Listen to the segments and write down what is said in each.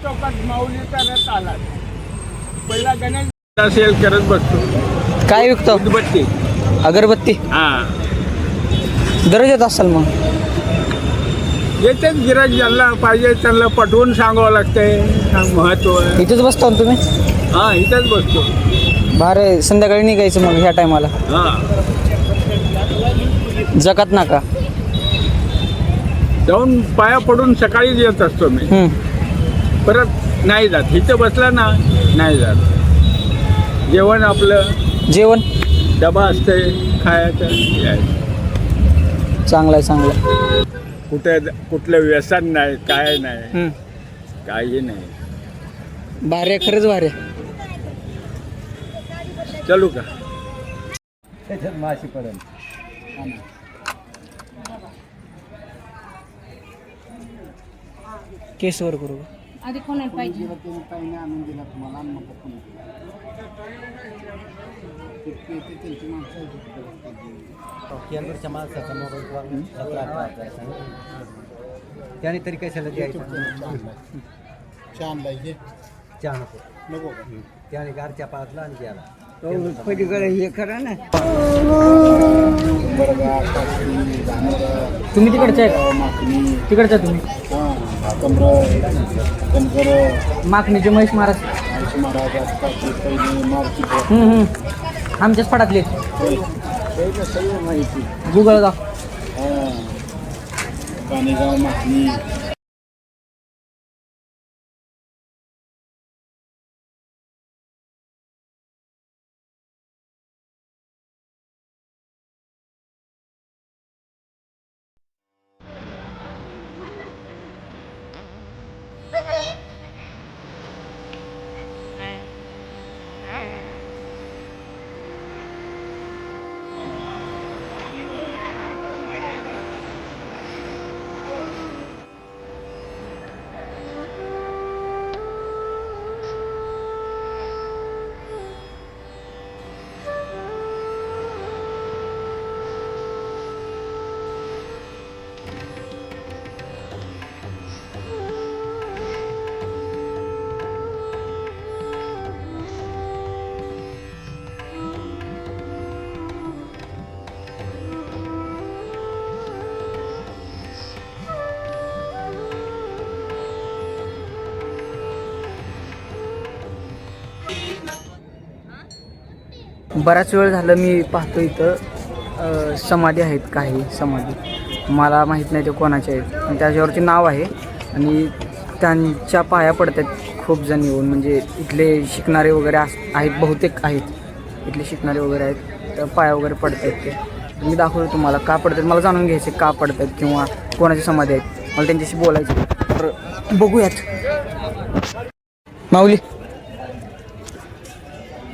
चौकात माऊलीचा रथ आला. पहिला गणेश सेल करत बसतो. काय विकतो? उदबत्ती. अगरबत्ती. हा, दररोज येत असाल मग? येतेच गिराक ज्यांना पाहिजे त्यांना पटवून सांगावं लागतंय महत्व. इथेच बसतो ना तुम्ही? हा, इथंच बसतो. बारे संध्याकाळी निघायचं मग ह्या टायमाला? हा, जकात नाका जाऊन पाया पडून सकाळीच येत असतो मी. परत नाही जात. इथं बसला ना नाही जात. जेवण आपलं जेवण डबा असते खायचं यायचं. चांगलं आहे, चांगलं आहे. कुठलं व्यसन नाही, काय नाही, काही नाही. भारी आहे, खरंच भारी आहे. चलू का? माशी पडेल. केसवर करू आधी कोणाला पाहिजे? केंद्रच्या माणसाचा मोबाईल 17-18 त्याने तरी कशाला द्यायचं? चहा नको त्याने गारच्या पाजला आणि द्याला पलीकडे हे करा ना. तुम्ही तिकडचे आहे का? तिकडचे आहे तुम्ही? माकणीचे महेश महाराज. आमच्याच पडातले गुगल गाव. बराच वेळ झालं मी पाहतो इथं समाधी आहेत. काही समाधी मला माहीत नाही ते कोणाचे आहेत, पण त्याच्यावरती नाव आहे आणि त्यांच्या पाया पडतात खूप जण येऊन. म्हणजे इथले शिकणारे वगैरे आहेत, बहुतेक आहेत इथले शिकणारे वगैरे आहेत. तर पाया वगैरे पडतात ते. मी दाखवतो तुम्हाला का पडतात. मला जाणून घ्यायचे का पडतात किंवा कोणाची समाधी आहेत. मला त्यांच्याशी बोलायचं. तर बघूयात. माऊली,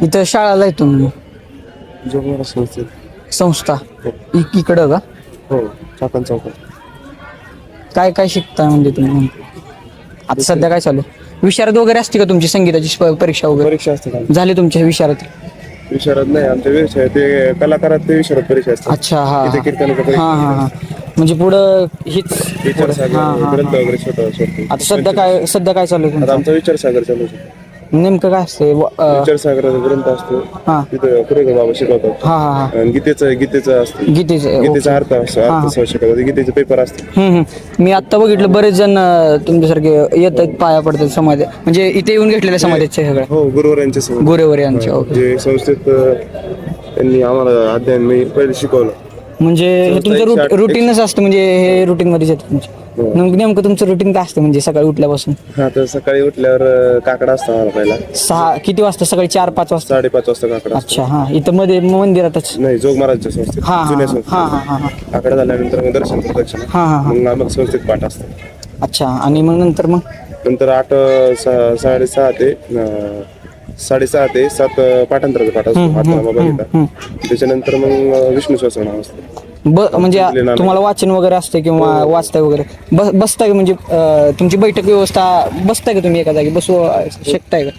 इथं शाळाला येतो मी. संस्था इकडं का? हो, चाकण चौकात. काय काय शिकताय म्हणजे तुम्ही? आता सध्या काय चालू? विशारद वगैरे असते का तुमची? संगीताची परीक्षा वगैरे परीक्षा असते का? झाली तुमच्या विशारद? विशारद नाही, आमच्या विषय ते कलाकारात ते विशारद परीक्षा असते. अच्छा, हा इथे कीर्तनाचं हा परीक्षा हा हा. म्हणजे पुढं हीच ग्रंथ वगैरे स्वतः. आता सध्या काय चालू आहे? आता आमचा विचार सागर चालू आहे. नेमकं काय असते? विचार सागराचा ग्रंथ असतो. हा तिथं कुरेकर बाबा शिकवतात. हा हा. आणि गीतेचा असतो. गीतेचा अर्थ शिकवतात. गीतेचे पेपर असते. मी आता बघितलं बरेच जण तुमच्यासारखे येत आहेत, पाया पडतात समाधी. म्हणजे इथे येऊन घेतलेल्या समाधीचे सगळ्या? हो, गुरुवारांचे गुरुवार यांच्या. जे संस्थेत त्यांनी आम्हाला अध्ययन मी पहिले शिकवलं. म्हणजे हे तुमचं रुटीनच असतं? म्हणजे हे रुटीन मध्येच येतं तुमचं? नेमकं तुमचं रुटीन काय असतं म्हणजे सकाळी उठल्यापासून? हा, तर सकाळी उठल्यावर काकडा असतो आम्हाला पहिला. 6 किती वाजता? सकाळी 4-5 वाजता? 5:30 वाजता काकडा. अच्छा, हा. इथं मध्ये मंदिरातच? नाही, जोग महाराजच्या संस्थेत, जुन्या संस्थेत. काकडा झाल्यानंतर मग दर्शन प्रदक्षिणा. मग आम्हाला संस्थेत पाठ असतो. अच्छा. आणि मग नंतर 6:30 ते 7 पाठांतराचा पाठ असतो. हातनामा बघितला. त्याच्यानंतर मग विष्णू सहस्रनाम असतं. म्हणजे तुम्हाला वाचन वगैरे असते किंवा वाचताय वगैरे? बसताय म्हणजे तुमची बैठक व्यवस्था बसताय का तुम्ही एका जागी? बसू शकताय का?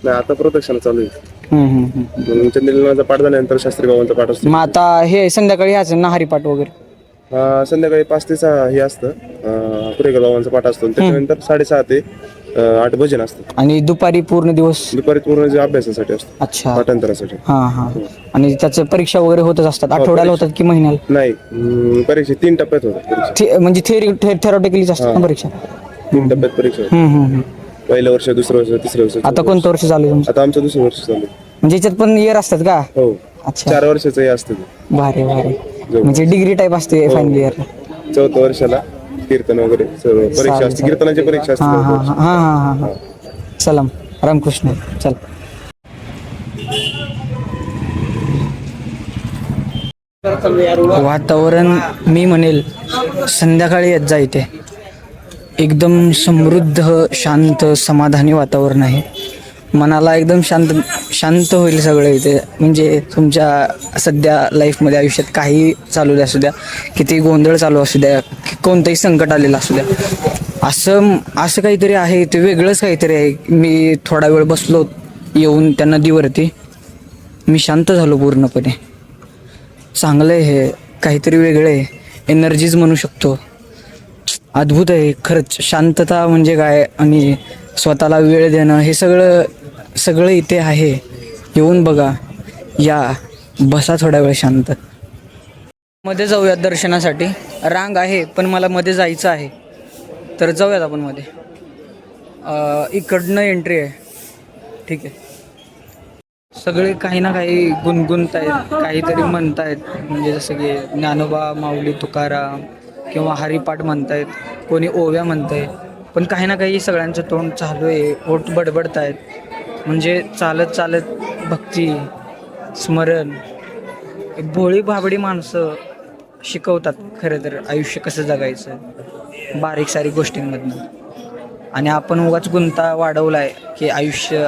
नाही, आता प्रदक्षिणा चालू आहे. चंद्रलीनाचा पाठ झाल्यानंतर शास्त्री बाबांचा पाठ असतो. मग आता हे संध्याकाळी ह्याच नाहारी पाठ वगैरे? संध्याकाळी 5 ते 6 हे असतं. कुरेकर बाबांचा पाठ असतो. त्याच्यानंतर 6:30 ते 8 भजन असतात. आणि दुपारी पूर्ण दिवस? दुपारी पूर्ण जे अभ्यासासाठी असतो, अच्छा. पाठांतरासाठी. हां हां. आणि त्याचं परीक्षा वगैरे होतच असतात? आठवड्याला होतात की महिन्याला? नाही, परीक्षा 3 टप्प्यात होतात परीक्षा. म्हणजे थेरॉटिकलीच असतात ना परीक्षा? 3 टप्प्यात परीक्षा होते. पहिलं वर्ष, दुसरं वर्ष, तिसरं वर्ष. आता कोणतं वर्ष चालू आहे तुमचं? आता आमचं दुसरं वर्ष चालू आहे. म्हणजे याच्यात पण इयर असतात का? हो. अच्छा. 4 वर्षाचं हे असतं ते. भारी भारी. म्हणजे डिग्री टाईप असते फायनल इयरला? 4थ्या वर्षाला कीर्तन वगैरे सर्व परीक्षा असते, कीर्तनाची परीक्षा असते. हां हां हां हां हां. सलाम रामकृष्ण. चल. वातावरण मी म्हणेल संध्याकाळी येत जा इथे. एकदम समृद्ध, शांत, समाधानी वातावरण आहे. मनाला एकदम शांत होईल सगळं इथे. म्हणजे तुमच्या सध्या लाईफमध्ये, आयुष्यात काही चालू असू द्या, किती गोंधळ चालू असू द्या, कोणतंही संकट आलेलं असू द्या, असं काहीतरी आहे, ते वेगळंच काहीतरी आहे. मी थोडा वेळ बसलो येऊन त्या नदीवरती, मी शांत झालो पूर्णपणे. चांगलं आहे हे, काहीतरी वेगळं आहे, एनर्जीज म्हणू शकतो. अद्भुत आहे खरंच. शांतता म्हणजे काय आणि स्वतःला वेळ देणं, हे सगळं इथे आहे. येऊन बघा, या, बसा थोडा वेळ शांत. मध्ये जाऊयात दर्शनासाठी. रांग आहे पण मला मध्ये जायचं आहे, तर जाऊयात आपण मध्ये. इकडनं एंट्री आहे. ठीक आहे. सगळे काही ना काही गुणगुणतायत, काहीतरी म्हणतायत. म्हणजे जसं की ज्ञानोबा, माऊली, तुकाराम किंवा हरिपाठ म्हणतायत, कोणी ओव्या म्हणतंय. पण काही ना काही सगळ्यांचं तोंड चालू आहे, ओठ बडबडतायत. म्हणजे चालत चालत भक्ती, स्मरण. भोळी भाबडी माणसं शिकवतात खरं तर आयुष्य कसं जगायचं, बारीक सारीक गोष्टींमधनं. आणि आपण उगाच गुंता वाढवला आहे की आयुष्य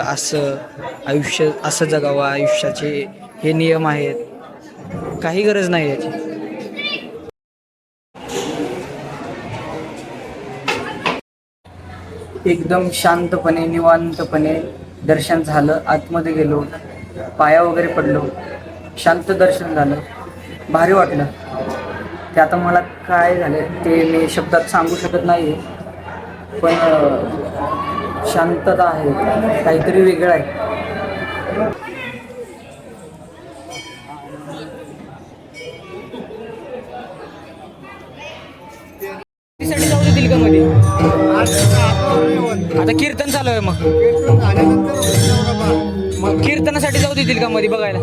असं जगावं, आयुष्याचे हे नियम आहेत. काही गरज नाही याची. एकदम शांतपणे, निवांतपणे दर्शन झालं. आतमध्ये गेलो, पाया वगैरे पडलो, शांत दर्शन झालं, भारी वाटलं. ते आता मला काय झालं ते मी शब्दात सांगू शकत नाही, पण शांतता आहे, काहीतरी वेगळं आहे. जाऊ देतील का मध्ये? आता कीर्तन चालू आहे, मग कीर्तनासाठी जाऊ देतील का मध्ये बघायला?